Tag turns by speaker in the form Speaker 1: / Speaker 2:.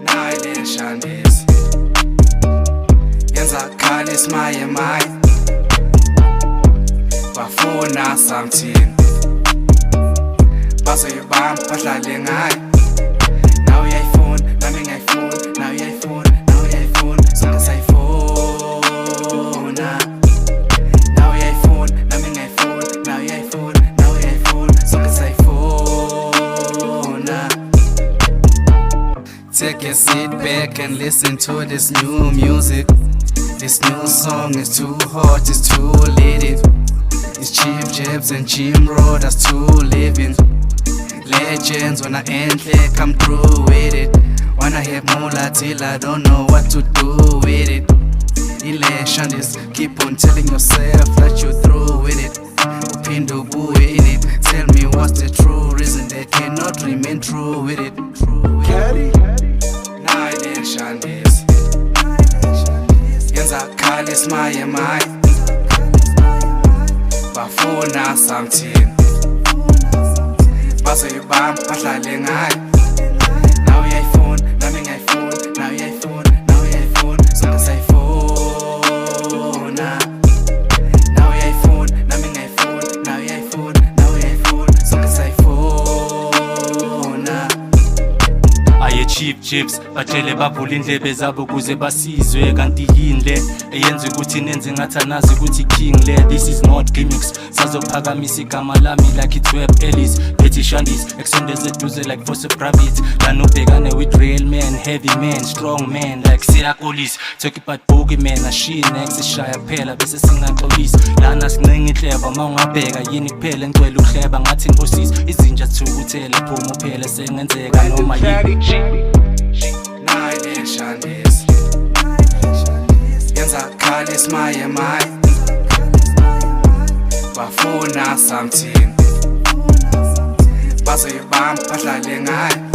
Speaker 1: nayi le shandis yenza khali ismaye maye bafuna something bazoyibamba badlale ngayo nawe uyayifuna nami ngiyayifuna nawe uyayifuna nawe uyayifuna sonke sayifuna nawe uyayifuna nami ngiyayifuna nawe uyayifuna nawe uyayifuna sonke sayifuna. Take a seat back and listen to this new music. This new song is too hot, it's too lit. It's Chief Jibs and Jim Road, that's too living. Legends when I enter, come through with it. Wanna hit moolah till I don't know what to do with it. Shandis, keep on telling yourself that you're through with it. Upindo boo in it. Tell me what's the true reason they cannot remain true with it. Nayi le shandis yenza khali ismaye maye bafuna something bazoyibamba badlale ngayo nawe uyayifuna nami ngiyayifuna nawe uyayifuna nawe uyayifuna sonke sayifuna nawe uyayifuna nami ngiyayifuna nawe uyayifuna nawe uyayifuna sonke sayifuna.
Speaker 2: Aye Chief Jibs batshele bavula indlebe zabo kuze basizwe kanti yini le eyenza ukuthi nenze ngathi anazi ukuthi king le. This is not gimmicks sazophakamisa igama lami like it's web Ellis bethi Shandis extendeze eduze like for rabbit lana ubhekane with real man, heavy man, strong man like siyakolisa talk about boogeyman ashine eksishaya phela bese singaxolisa lana sincenga inhleba mawungabheka yini kuphela engcwele uhleba ngathi inkosisi izinja thukuthele phuma uphela sengenzeka noma yini.
Speaker 1: Nayi le shandis yenza khali ismaye maye bafuna something bazoyibamba badlale ngayo